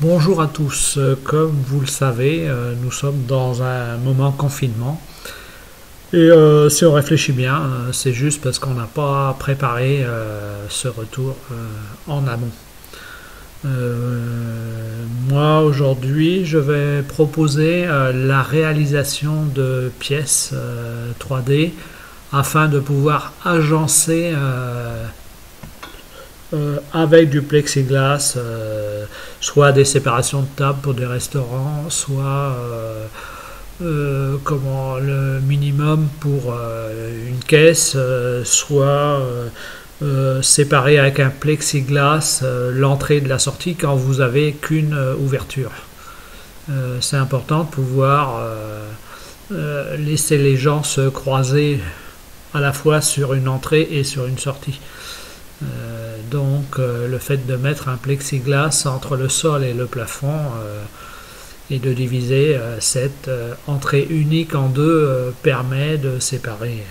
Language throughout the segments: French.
Bonjour à tous. Comme vous le savez, nous sommes dans un moment confinement. Et si on réfléchit bien, c'est juste parce qu'on n'a pas préparé ce retour en amont. Moi, aujourd'hui, je vais proposer la réalisation de pièces 3D afin de pouvoir agencer avec du plexiglas, soit des séparations de tables pour des restaurants, soit comment le minimum pour une caisse, soit séparer avec un plexiglas l'entrée de la sortie quand vous avez qu'une ouverture. C'est important de pouvoir laisser les gens se croiser à la fois sur une entrée et sur une sortie. Le fait de mettre un plexiglas entre le sol et le plafond et de diviser cette entrée unique en deux permet de séparer.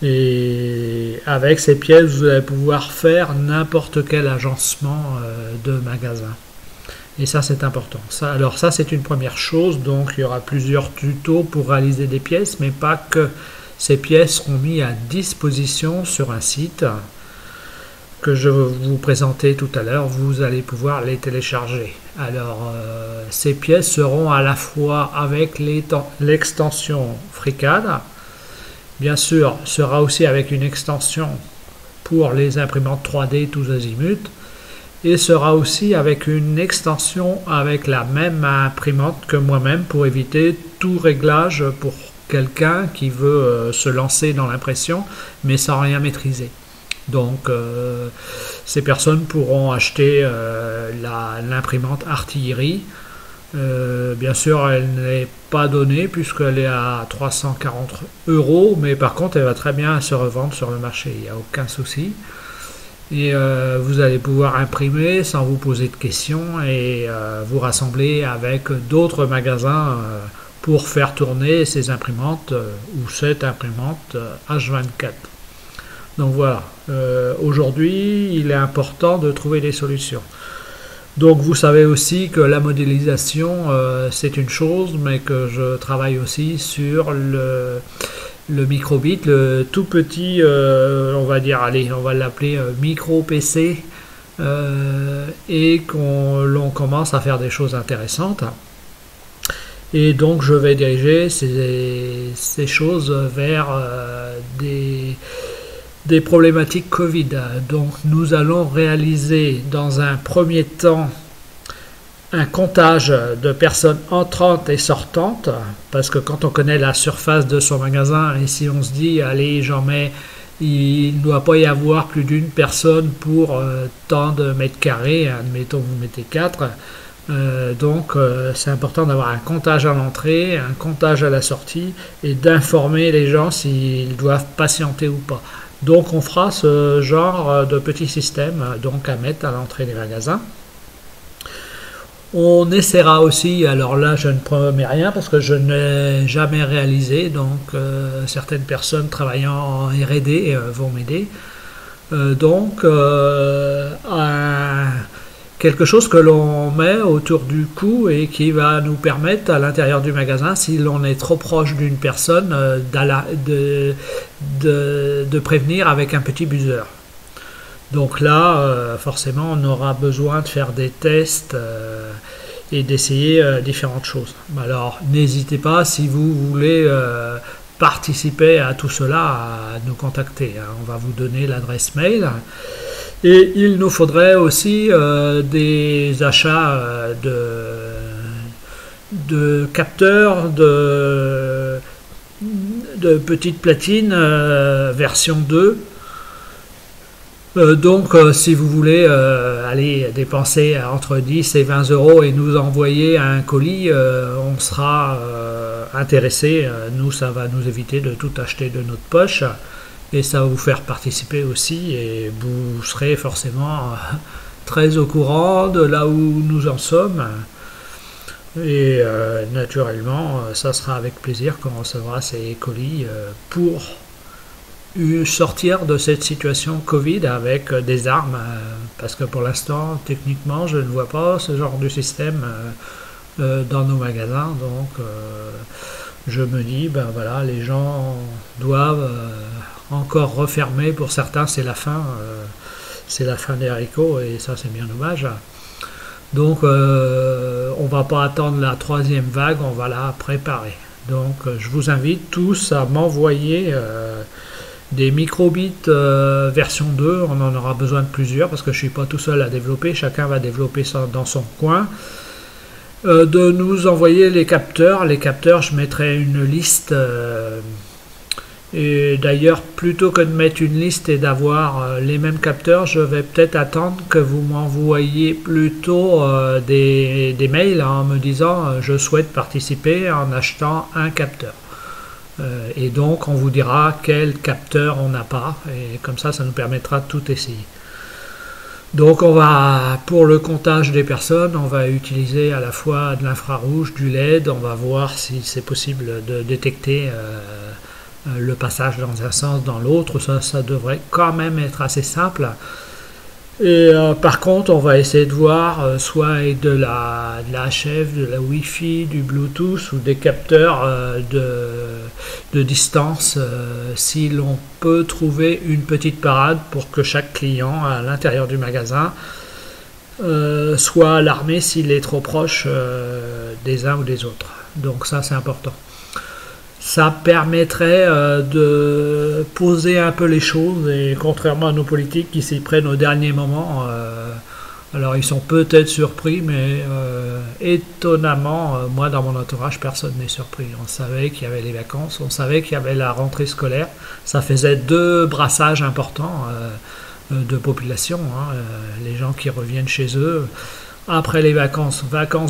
Et avec ces pièces, vous allez pouvoir faire n'importe quel agencement de magasin. Et ça, c'est important. Alors ça, c'est une première chose. Donc, il y aura plusieurs tutos pour réaliser des pièces, mais pas que. Ces pièces seront mises à disposition sur un site que je vais vous présenter tout à l'heure. Vous allez pouvoir les télécharger. Alors, ces pièces seront à la fois avec l'extension FreeCAD, bien sûr, sera aussi avec une extension pour les imprimantes 3D tous azimuts, et sera aussi avec une extension avec la même imprimante que moi-même pour éviter tout réglage pour quelqu'un qui veut se lancer dans l'impression mais sans rien maîtriser. Ces personnes pourront acheter l'imprimante artillerie. Bien sûr, elle n'est pas donnée puisqu'elle est à 340 €, mais par contre, elle va très bien se revendre sur le marché, il n'y a aucun souci. Et vous allez pouvoir imprimer sans vous poser de questions et vous rassembler avec d'autres magasins pour faire tourner ces imprimantes ou cette imprimante H24. Donc voilà, aujourd'hui, il est important de trouver des solutions. Donc vous savez aussi que la modélisation, c'est une chose, mais que je travaille aussi sur le microbit, le tout petit, on va dire, allez, on va l'appeler micro PC, et l'on commence à faire des choses intéressantes. Et donc je vais diriger ces choses vers des problématiques Covid. Donc nous allons réaliser dans un premier temps un comptage de personnes entrantes et sortantes, parce que quand on connaît la surface de son magasin, et si on se dit, allez, il ne doit pas y avoir plus d'une personne pour tant de mètres carrés, admettons vous mettez 4, c'est important d'avoir un comptage à l'entrée, un comptage à la sortie, et d'informer les gens s'ils doivent patienter ou pas. Donc on fera ce genre de petit système donc à mettre à l'entrée des magasins. On essaiera aussi, alors là je ne promets rien parce que je n'ai jamais réalisé, donc certaines personnes travaillant en R&D vont m'aider. Quelque chose que l'on met autour du cou et qui va nous permettre à l'intérieur du magasin, si l'on est trop proche d'une personne, de prévenir avec un petit buzzer. Donc là, forcément, on aura besoin de faire des tests et d'essayer différentes choses. Alors, n'hésitez pas, si vous voulez participer à tout cela, à nous contacter. On va vous donner l'adresse mail. Et il nous faudrait aussi des achats de capteurs, de petites platines version 2. Si vous voulez aller dépenser entre 10 et 20 € et nous envoyer un colis, on sera intéressé. Nous, ça va nous éviter de tout acheter de notre poche. Et ça va vous faire participer aussi et vous serez forcément très au courant de là où nous en sommes. Et naturellement, ça sera avec plaisir qu'on recevra ces colis pour sortir de cette situation Covid avec des armes, parce que pour l'instant, techniquement, je ne vois pas ce genre de système dans nos magasins. Donc, je me dis, ben voilà, les gens doivent encore refermer. Pour certains, c'est la fin des haricots, et ça, c'est bien dommage. Donc, on va pas attendre la troisième vague, on va la préparer. Donc, je vous invite tous à m'envoyer des microbits version 2. On en aura besoin de plusieurs parce que je suis pas tout seul à développer. Chacun va développer ça dans son coin. De nous envoyer les capteurs. Les capteurs, je mettrai une liste. Et d'ailleurs, plutôt que de mettre une liste et d'avoir les mêmes capteurs, je vais peut-être attendre que vous m'envoyiez plutôt des mails en me disant je souhaite participer en achetant un capteur. Et donc, on vous dira quel capteur on n'a pas. Et comme ça nous permettra de tout essayer. Donc, pour le comptage des personnes, on va utiliser à la fois de l'infrarouge, du LED. On va voir si c'est possible de détecter le passage dans un sens, dans l'autre. Ça devrait quand même être assez simple. Et par contre, on va essayer de voir soit avec de la HF, de la Wi-Fi, du Bluetooth ou des capteurs de distance, si l'on peut trouver une petite parade pour que chaque client à l'intérieur du magasin soit alarmé s'il est trop proche des uns ou des autres. Donc ça, c'est important. Ça permettrait de poser un peu les choses, et contrairement à nos politiques qui s'y prennent au dernier moment, alors ils sont peut-être surpris, mais étonnamment, moi dans mon entourage, personne n'est surpris. On savait qu'il y avait les vacances, on savait qu'il y avait la rentrée scolaire, ça faisait 2 brassages importants de population, les gens qui reviennent chez eux. Après les vacances,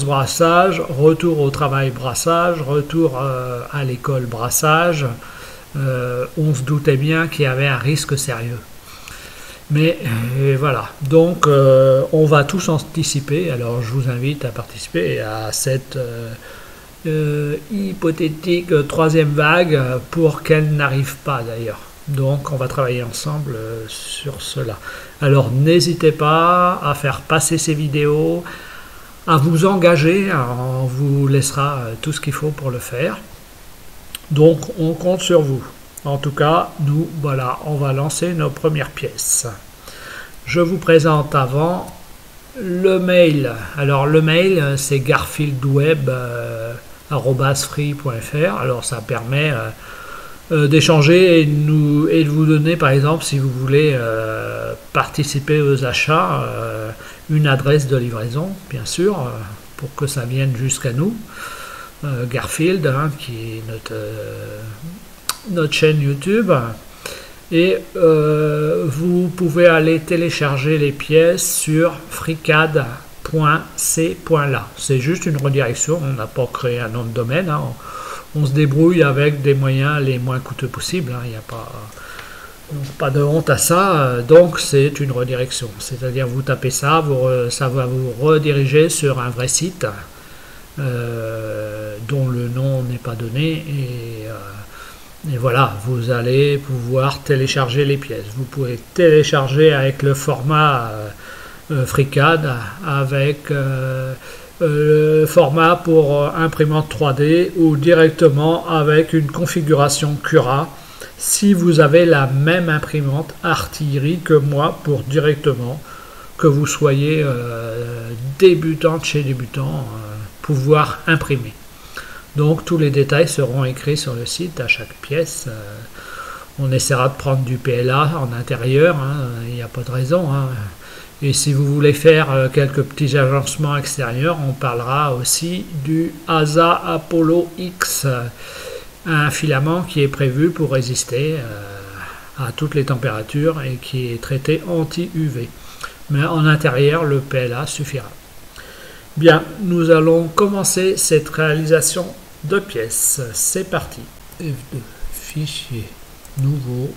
brassage, retour au travail brassage, retour à l'école brassage. On se doutait bien qu'il y avait un risque sérieux. Mais voilà, donc on va tous anticiper. Alors je vous invite à participer à cette hypothétique troisième vague pour qu'elle n'arrive pas d'ailleurs. Donc on va travailler ensemble sur cela. Alors n'hésitez pas à faire passer ces vidéos, à vous engager, on vous laissera tout ce qu'il faut pour le faire. Donc on compte sur vous. En tout cas, nous, voilà, on va lancer nos premières pièces. Je vous présente avant le mail. Alors le mail, c'est garfieldweb@free.fr. Alors ça permet d'échanger et de vous donner, par exemple, si vous voulez participer aux achats, une adresse de livraison, bien sûr, pour que ça vienne jusqu'à nous. Garfield, qui est notre chaîne YouTube. Et vous pouvez aller télécharger les pièces sur freecad.c.la. C'est juste une redirection, on n'a pas créé un nom de domaine, on se débrouille avec des moyens les moins coûteux possibles, il n'y a pas de honte à ça. Donc c'est une redirection, c'est-à-dire vous tapez ça, ça va vous rediriger sur un vrai site dont le nom n'est pas donné, et voilà, vous allez pouvoir télécharger les pièces. Vous pouvez télécharger avec le format FreeCAD, avec le format pour imprimante 3D, ou directement avec une configuration Cura si vous avez la même imprimante artillerie que moi, pour directement, que vous soyez débutant de chez débutant, pouvoir imprimer. Donc tous les détails seront écrits sur le site à chaque pièce. On essaiera de prendre du PLA en intérieur, il n'y a pas de raison. Et si vous voulez faire quelques petits agencements extérieurs, on parlera aussi du ASA Apollo X, un filament qui est prévu pour résister à toutes les températures et qui est traité anti-UV. Mais en intérieur, le PLA suffira. Bien, nous allons commencer cette réalisation de pièces. C'est parti. F2, fichier, nouveau.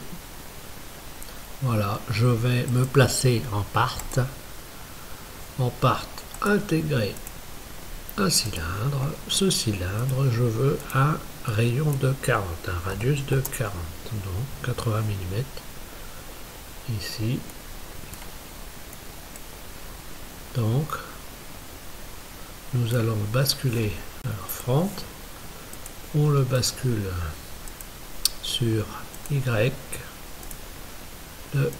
Voilà, je vais me placer en part. En part intégré un cylindre. Ce cylindre, je veux un rayon de 40, un radius de 40, donc 80 mm ici. Donc, nous allons basculer alors front, on le bascule sur Y de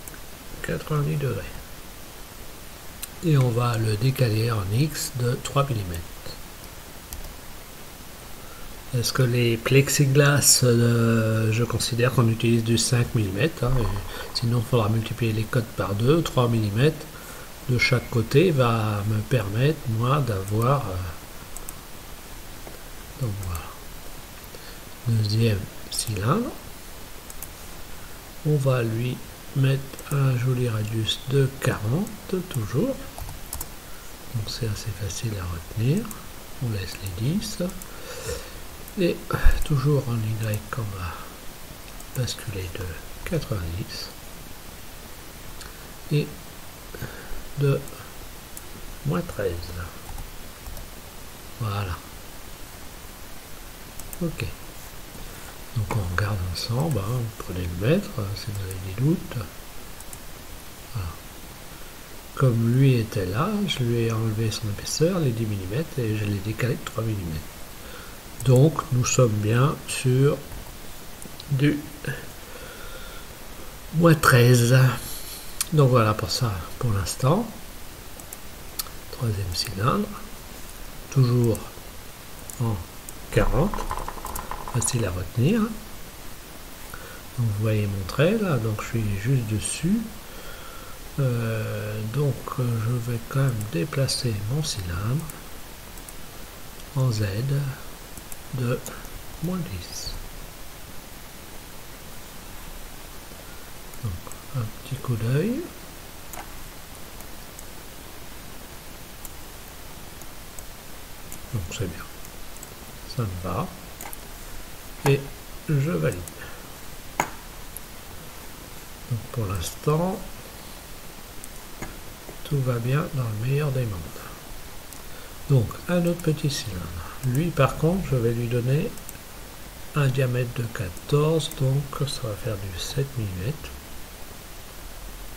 90 degrés et on va le décaler en X de 3 mm. Est-ce que les plexiglas, je considère qu'on utilise du 5 mm, hein, sinon il faudra multiplier les codes par 2, 3 mm de chaque côté va me permettre moi d'avoir donc voilà, deuxième cylindre. On va lui mettre un joli radius de 40 toujours, donc c'est assez facile à retenir. On laisse les 10 et toujours en Y on va basculer de 90 et de moins 13. Voilà. Ok. Donc on regarde ensemble, hein, vous prenez le mètre si vous avez des doutes. Voilà. Comme lui était là, je lui ai enlevé son épaisseur, les 10 mm, et je l'ai décalé de 3 mm. Donc nous sommes bien sur du moins 13. Donc voilà pour ça pour l'instant. Troisième cylindre, toujours en 40, facile à retenir. Donc vous voyez mon trait là, donc je suis juste dessus. Donc je vais quand même déplacer mon cylindre en Z de moins 10. Donc un petit coup d'œil. Donc c'est bien, ça me va, et je valide. Donc pour l'instant, tout va bien dans le meilleur des mondes. Donc un autre petit cylindre. Lui par contre, je vais lui donner un diamètre de 14, donc ça va faire du 7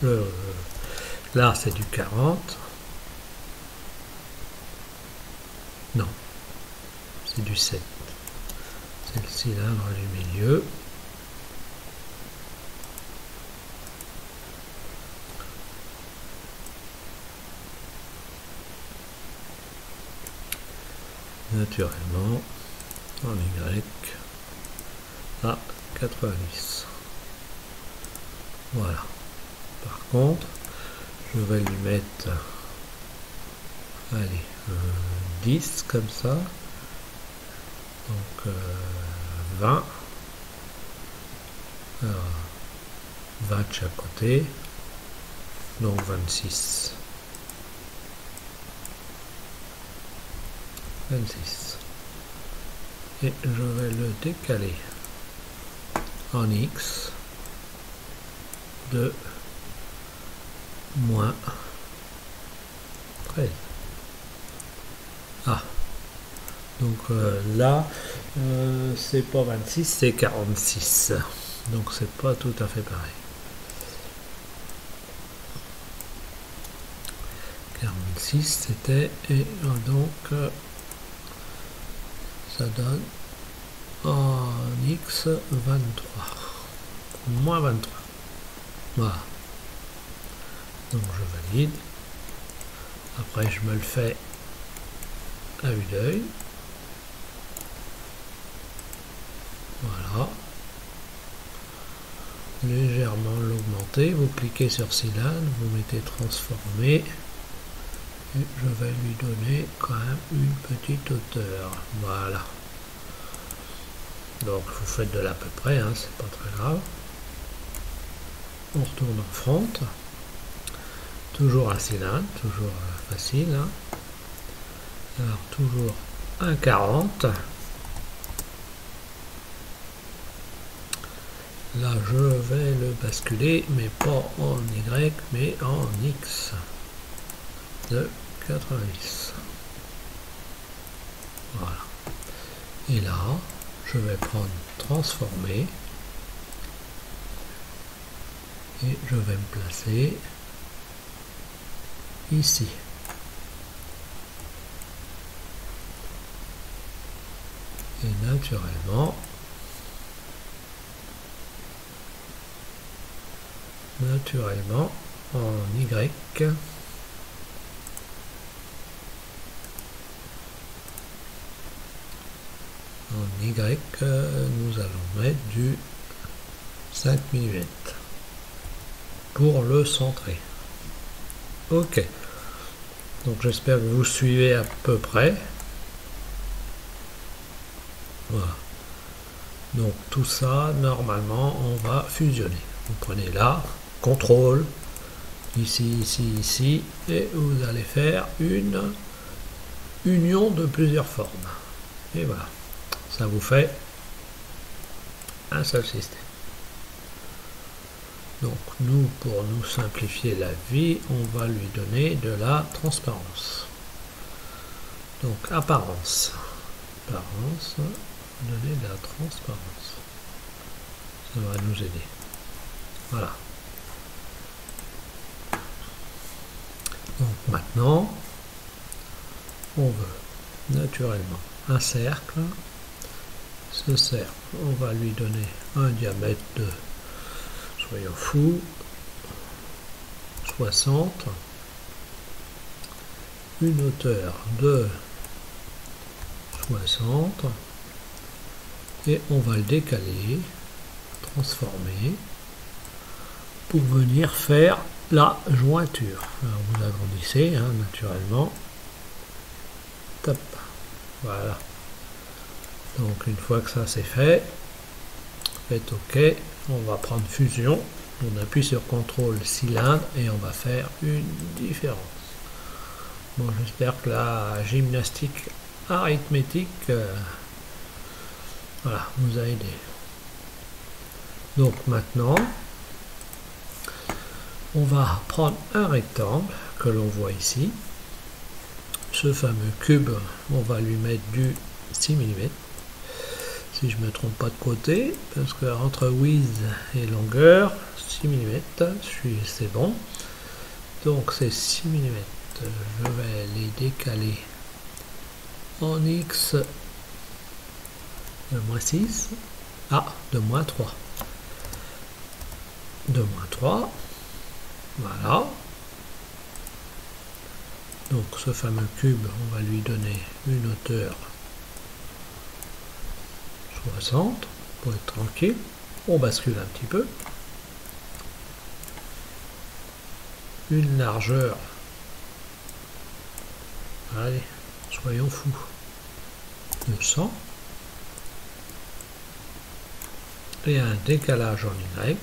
mm. Là c'est du 40. Non, c'est du 7. C'est le cylindre du milieu. Naturellement, en Y à 90. Voilà. Par contre, je vais lui mettre, allez, 10 comme ça, donc 20, alors, 20 de chaque côté, donc 26. 26. Et je vais le décaler en X de moins 13. Ah, donc là, c'est pas 26, c'est 46. Donc c'est pas tout à fait pareil. 46 c'était, et donc ça donne en X 23. Moins 23. Voilà. Donc je valide. Après je me le fais à vue d'œil. Voilà. Légèrement l'augmenter. Vous cliquez sur cylindre, vous mettez transformer. Et je vais lui donner quand même une petite hauteur. Voilà. Donc vous faites de l'à peu près, hein, c'est pas très grave. On retourne en front. Toujours un cylindre, toujours facile. Hein. Alors toujours un 40. Là je vais le basculer, mais pas en Y, mais en X de 90. Et là, je vais prendre transformer et je vais me placer ici. Et naturellement, en Y, nous allons mettre du 5 mm pour le centrer. Ok, donc j'espère que vous suivez à peu près. Voilà, donc tout ça normalement on va fusionner. Vous prenez là, contrôle, ici, et vous allez faire une union de plusieurs formes. Et voilà, ça vous fait un seul système. Donc nous, pour nous simplifier la vie, on va lui donner de la transparence. Donc apparence, donner de la transparence. Ça va nous aider. Voilà. Donc maintenant, on veut naturellement un cercle. Ce cercle, on va lui donner un diamètre de, soyons fous, 60, une hauteur de 60, et on va le décaler, transformer, pour venir faire la jointure. Alors vous agrandissez, hein, naturellement. Top. Voilà. Donc une fois que ça c'est fait, faites OK. On va prendre fusion. On appuie sur CTRL cylindre et on va faire une différence. Bon, j'espère que la gymnastique arithmétique voilà, vous a aidé. Donc maintenant, on va prendre un rectangle que l'on voit ici. Ce fameux cube, on va lui mettre du 6 mm. Si je ne me trompe pas de côté, parce que entre width et longueur, 6 mm, c'est bon. Donc c'est 6 mm. Je vais les décaler en X de moins 6. Ah, de moins 3. De moins 3. Voilà. Donc ce fameux cube, on va lui donner une hauteur 60 pour être tranquille. On bascule un petit peu. Une largeur. Allez, soyons fous. De 100. Et un décalage en Y.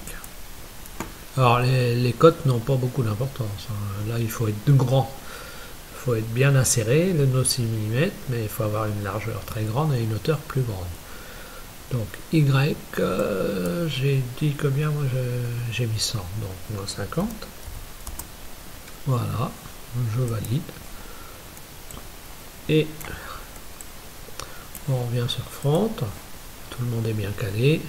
Alors les cotes n'ont pas beaucoup d'importance. Hein. Là il faut être grand. Il faut être bien inséré, le nos 6 mm, mais il faut avoir une largeur très grande et une hauteur plus grande. Donc Y, j'ai dit combien? Moi j'ai mis 100, donc moins 50. Voilà, je valide. Et on revient sur front, tout le monde est bien calé.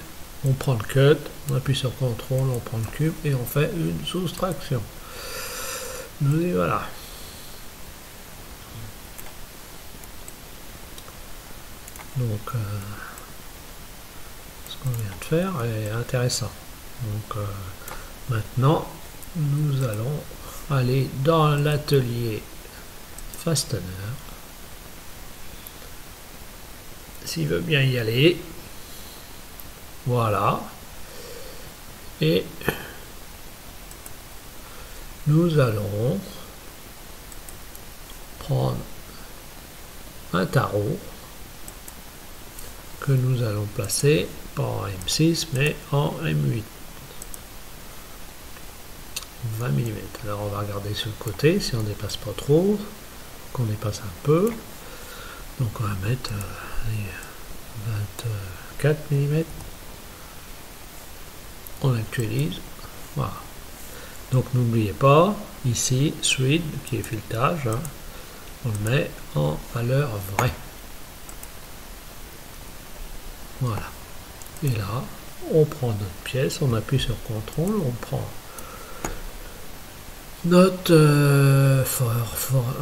On prend le cut, on appuie sur CTRL, on prend le cube et on fait une soustraction. Nous y voilà. Donc ce qu'on vient de faire est intéressant. Donc maintenant nous allons aller dans l'atelier fastener. S'il veut bien y aller. Voilà. Et nous allons prendre un tarot que nous allons placer pas en M6 mais en M8. 20 mm. Alors on va regarder sur le côté si on dépasse pas trop, qu'on dépasse un peu. Donc on va mettre 24 mm. On actualise. Voilà. Donc n'oubliez pas, ici, Suite, qui est filetage, hein, on le met en valeur vraie. Voilà. Et là, on prend notre pièce, on appuie sur CTRL, on prend notre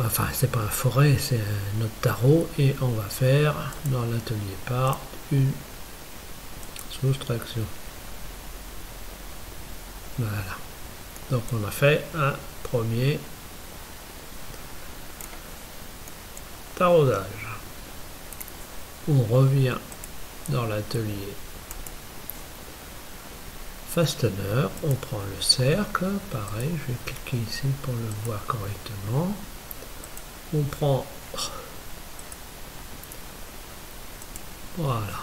enfin c'est pas un forêt, c'est notre tarot, et on va faire dans l'atelier part une soustraction. Voilà. Donc on a fait un premier taraudage. On revient dans l'atelier fastener, on prend le cercle, pareil, je vais cliquer ici pour le voir correctement. On prend, voilà.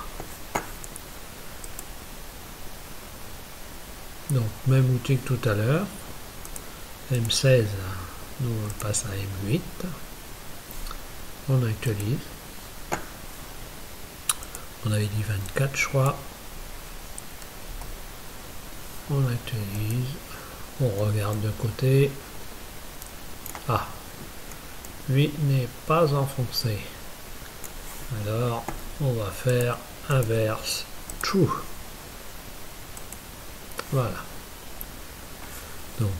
Donc même outil que tout à l'heure, M16, nous on passe à M8, on actualise, on avait dit 24 je crois, on actualise, on regarde de côté, ah, lui n'est pas enfoncé, alors on va faire inverse true. Voilà. Donc,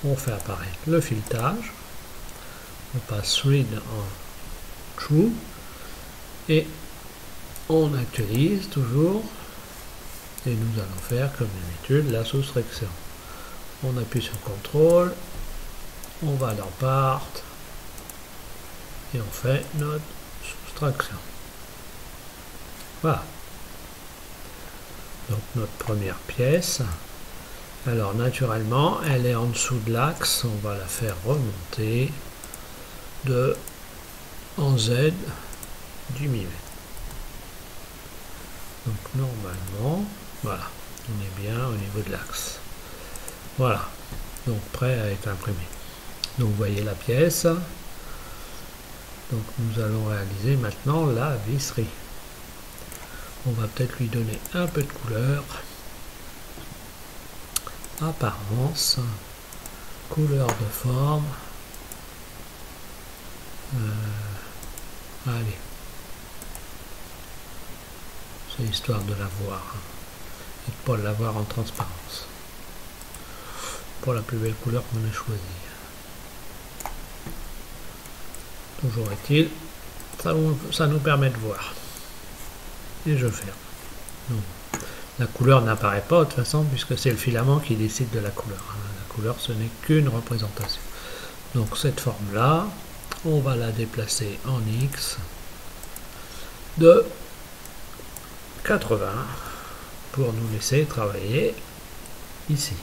on fait apparaître le filetage. On passe read en true. Et on actualise toujours. Et nous allons faire, comme d'habitude, la soustraction. On appuie sur CTRL. On va dans part. Et on fait notre soustraction. Voilà. Donc notre première pièce, alors naturellement elle est en dessous de l'axe, on va la faire remonter de en Z du millimètre. Donc normalement, voilà, on est bien au niveau de l'axe. Voilà, donc prêt à être imprimé. Donc vous voyez la pièce. Donc nous allons réaliser maintenant la visserie. On va peut-être lui donner un peu de couleur. Apparence, couleur de forme. Allez. C'est histoire de la voir. Et de ne pas l'avoir en transparence. Pour la plus belle couleur qu'on ait choisie. Toujours est-il, ça nous permet de voir. Et je ferme. Donc, la couleur n'apparaît pas de toute façon puisque c'est le filament qui décide de la couleur. La couleur, ce n'est qu'une représentation. Donc cette forme là, on va la déplacer en X de 80 pour nous laisser travailler ici.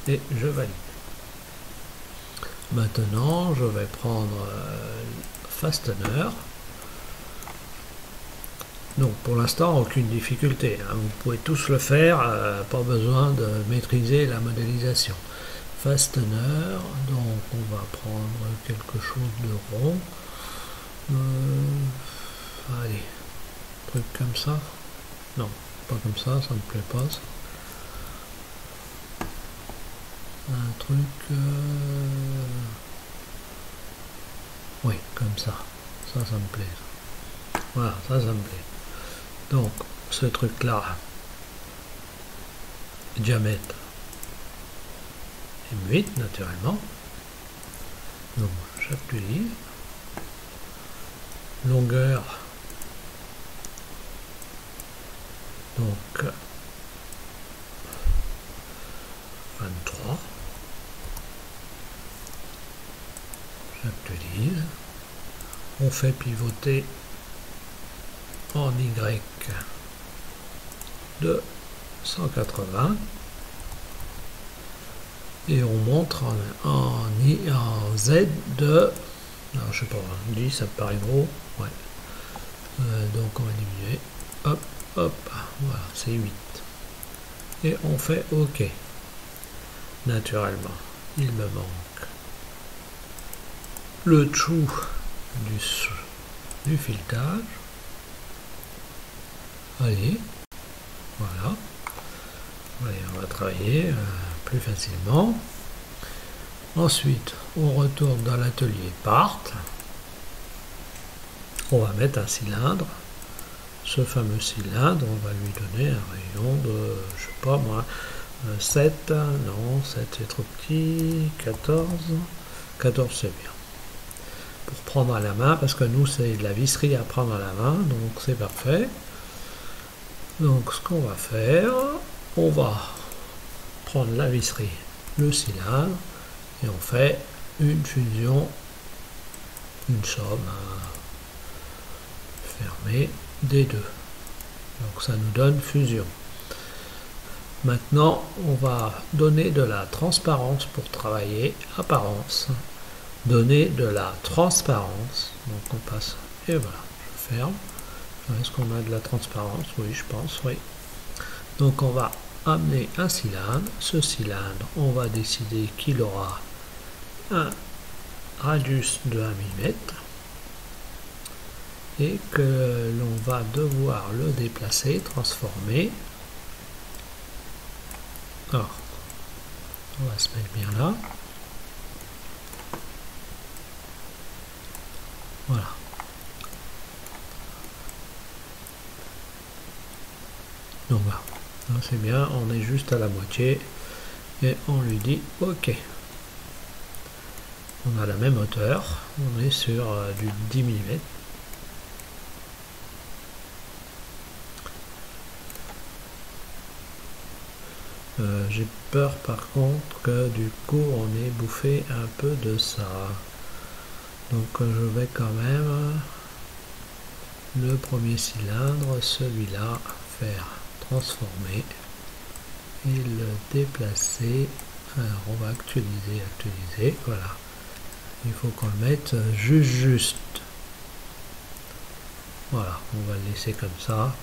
Et je valide. Maintenant, je vais prendre fastener. Donc pour l'instant, aucune difficulté, hein. Vous pouvez tous le faire, pas besoin de maîtriser la modélisation. Fastener, donc on va prendre quelque chose de rond. Allez, truc comme ça. Non, pas comme ça, ça ne me plaît pas. Ça. Un truc... Oui, comme ça. Ça me plaît. Voilà, ça me plaît. Donc, ce truc-là, diamètre M8 naturellement. Donc, j'actualise. Longueur. Donc, 23. J'actualise. On fait pivoter en Y de 180 et on montre en Z de, alors je sais pas, 10, ça me paraît gros, ouais. Donc on va diminuer, hop, hop, voilà, c'est 8 et on fait OK. Naturellement, il me manque le trou du filetage. Allez, voilà. Allez, on va travailler plus facilement. Ensuite, on retourne dans l'atelier part. On va mettre un cylindre ce fameux cylindre, on va lui donner un rayon de, je sais pas moi, 7, non, 7 c'est trop petit, 14 c'est bien. Pour prendre à la main, parce que nous c'est de la visserie à prendre à la main, donc c'est parfait. Donc ce qu'on va faire, on va prendre la visserie, le cylindre, et on fait une fusion, une somme fermée des deux. Donc ça nous donne fusion. Maintenant, on va donner de la transparence pour travailler apparence. Donner de la transparence. Donc on passe, et voilà, je ferme. Est-ce qu'on a de la transparence? Oui, je pense, oui. Donc on va amener un cylindre. Ce cylindre, on va décider qu'il aura un radius de 1 mm et que l'on va devoir le déplacer, transformer. Alors, on va se mettre bien là. Voilà. Donc voilà, c'est bien, on est juste à la moitié et on lui dit OK. On a la même hauteur, on est sur du 10 mm. J'ai peur par contre que du coup on ait bouffé un peu de ça. Donc je vais quand même le premier cylindre, celui-là, faire transformer et le déplacer. Alors on va actualiser, voilà. Il faut qu'on le mette juste. Voilà, on va le laisser comme ça,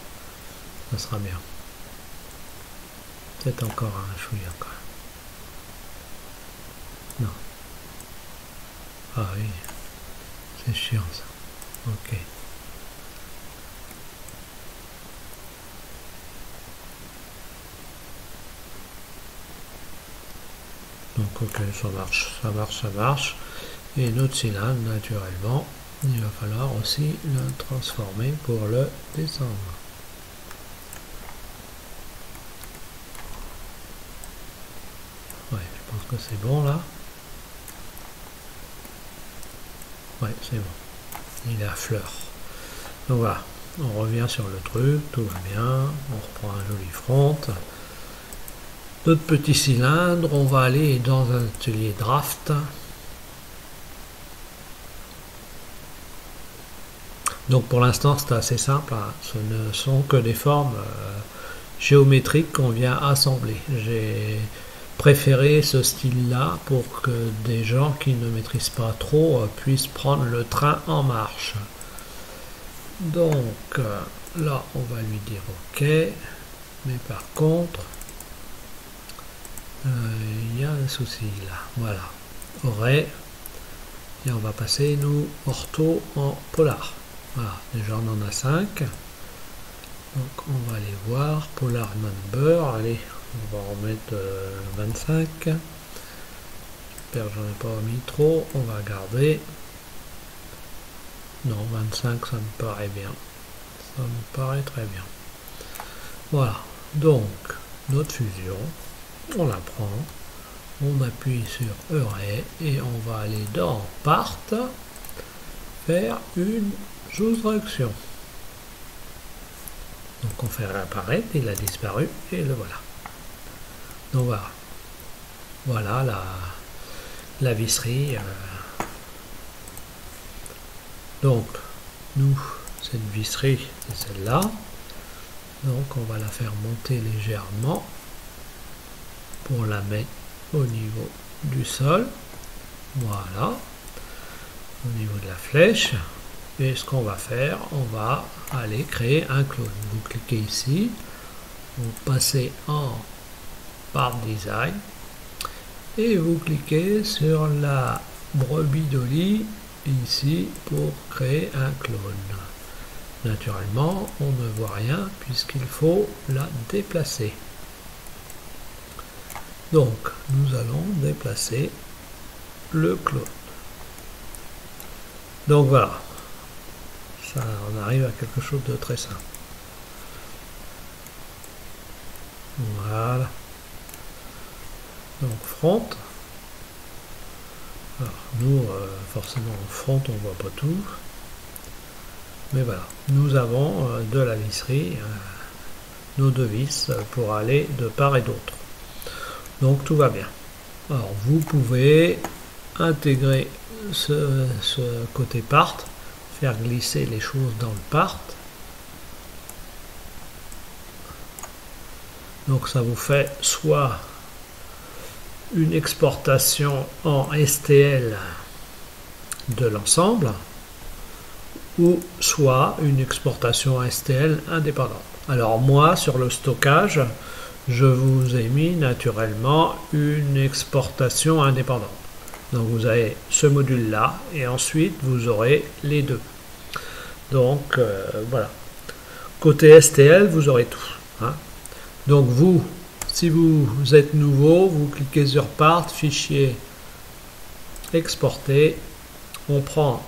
ça sera bien. Peut-être encore un chouïa quand même. Non. Ah oui, c'est chiant ça. Ok. Donc ok, ça marche. Et notre cylindre, naturellement, il va falloir aussi le transformer pour le descendre. Ouais, je pense que c'est bon là. Ouais, c'est bon. Il est à fleur. Donc voilà, on revient sur le truc, tout va bien. On reprend un joli front. Notre petit cylindre, on va aller dans un atelier draft. Donc pour l'instant c'est assez simple, hein. Ce ne sont que des formes géométriques qu'on vient assembler. J'ai préféré ce style-là pour que des gens qui ne maîtrisent pas trop puissent prendre le train en marche. Donc là on va lui dire OK, mais par contre il y a un souci là, voilà, aurait, et on va passer nous ortho en polar. Voilà, déjà on en a 5, donc on va aller voir polar number, allez on va en remettre 25, j'espère que j'en ai pas mis trop, on va garder, non 25 ça me paraît bien, ça me paraît très bien. Voilà, donc notre fusion, on la prend, on appuie sur Array et on va aller dans Part, faire une soustraction. Donc on fait réapparaître, il a disparu et le voilà. Donc voilà, voilà la visserie. Donc nous, cette visserie c'est celle-là. Donc on va la faire monter légèrement pour la mettre au niveau du sol, voilà, au niveau de la flèche. Et ce qu'on va faire, on va aller créer un clone. Vous cliquez ici, vous passez en Part Design et vous cliquez sur la brebis Dolly ici pour créer un clone. Naturellement, on ne voit rien puisqu'il faut la déplacer. Donc, nous allons déplacer le clone. Donc voilà, ça, on arrive à quelque chose de très simple. Voilà. Donc front. Alors, nous, forcément, en front, on voit pas tout. Mais voilà, nous avons de la visserie, nos deux vis pour aller de part et d'autre. Donc tout va bien. Alors vous pouvez intégrer ce côté part, faire glisser les choses dans le part. Donc ça vous fait soit une exportation en STL de l'ensemble, ou soit une exportation STL indépendante. Alors moi, sur le stockage, je vous ai mis naturellement une exportation indépendante. Donc vous avez ce module là et ensuite vous aurez les deux. Donc voilà. Côté STL, vous aurez tout. Hein. Donc vous, si vous êtes nouveau, vous cliquez sur Part, Fichier, Exporter. On prend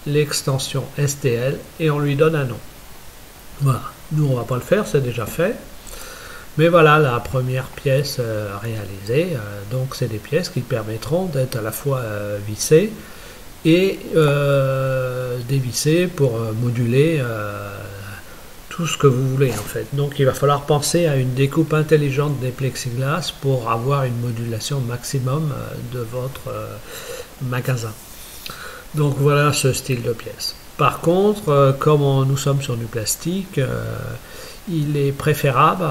l'extension STL et on lui donne un nom. Voilà. Nous, on va pas le faire, c'est déjà fait. Mais voilà la première pièce réalisée. Donc, c'est des pièces qui permettront d'être à la fois vissées et dévissées pour moduler tout ce que vous voulez en fait. Donc, il va falloir penser à une découpe intelligente des plexiglas pour avoir une modulation maximum de votre magasin. Donc, voilà ce style de pièce. Par contre, comme nous sommes sur du plastique, il est préférable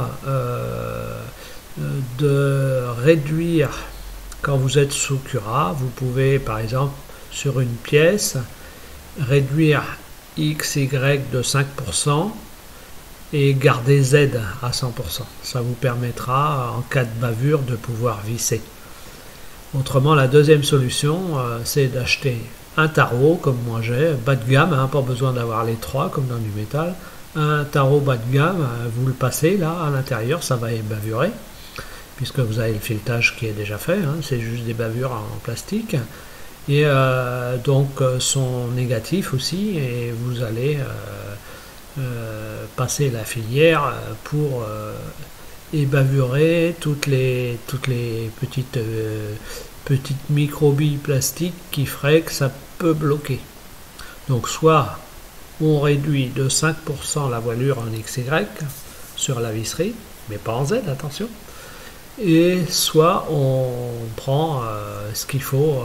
de réduire quand vous êtes sous Cura. Vous pouvez par exemple sur une pièce réduire XY de 5% et garder Z à 100%. Ça vous permettra en cas de bavure de pouvoir visser. Autrement, la deuxième solution, c'est d'acheter un tarot comme moi j'ai, bas de gamme, hein, pas besoin d'avoir les trois comme dans du métal. Un tarot bas de gamme, vous le passez là à l'intérieur, ça va ébavurer, puisque vous avez le filetage qui est déjà fait, hein, c'est juste des bavures en plastique. Et donc son négatif aussi, et vous allez passer la filière pour ébavurer toutes les petites microbilles plastiques qui feraient que ça peut bloquer. Donc soit on réduit de 5% la voilure en XY sur la visserie, mais pas en Z, attention, et soit on prend ce qu'il faut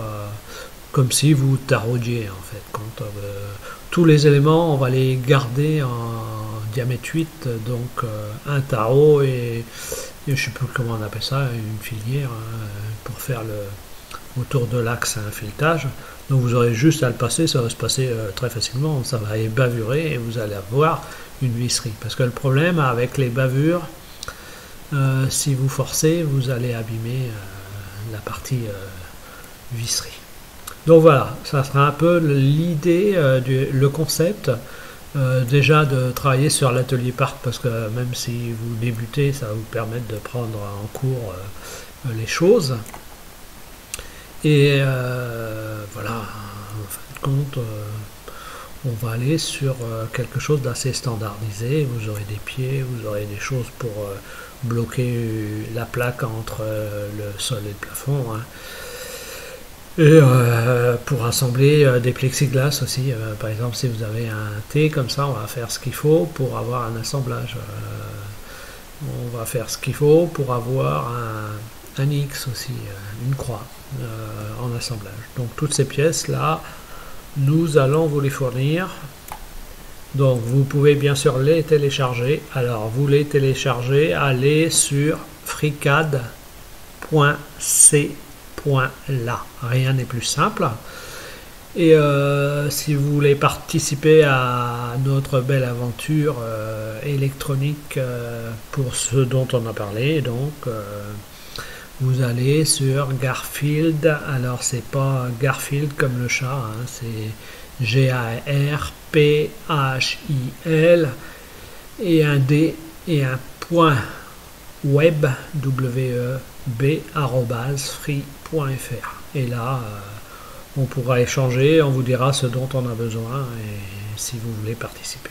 comme si vous taraudiez en fait. Quand tous les éléments, on va les garder en diamètre 8, donc un tarot et je ne sais plus comment on appelle ça, une filière pour faire autour de l'axe un filetage. Donc vous aurez juste à le passer, ça va se passer très facilement, ça va bavurer et vous allez avoir une visserie. Parce que le problème avec les bavures, si vous forcez, vous allez abîmer la partie visserie. Donc voilà, ça sera un peu l'idée, le concept, déjà de travailler sur l'atelier part, parce que même si vous débutez, ça va vous permettre de prendre en cours les choses. Et voilà, en fin de compte, on va aller sur quelque chose d'assez standardisé. Vous aurez des pieds, vous aurez des choses pour bloquer la plaque entre le sol et le plafond. Hein. Et pour assembler des plexiglas aussi, par exemple si vous avez un T comme ça, on va faire ce qu'il faut pour avoir un assemblage. On va faire ce qu'il faut pour avoir un X aussi, une croix en assemblage. Donc toutes ces pièces là, nous allons vous les fournir. Donc vous pouvez bien sûr les télécharger. Alors vous les téléchargez, allez sur fricad.c.la. Rien n'est plus simple. Et si vous voulez participer à notre belle aventure électronique pour ce dont on a parlé, donc vous allez sur Garfield. Alors c'est pas Garfield comme le chat, hein, c'est Garphil et un D et un point web web@free.fr. Et là on pourra échanger, on vous dira ce dont on a besoin et si vous voulez participer.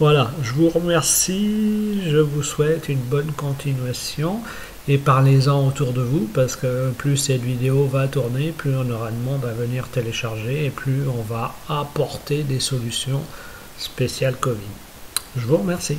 Voilà, je vous remercie, je vous souhaite une bonne continuation et parlez-en autour de vous parce que plus cette vidéo va tourner, plus on aura de monde à venir télécharger et plus on va apporter des solutions spéciales Covid. Je vous remercie.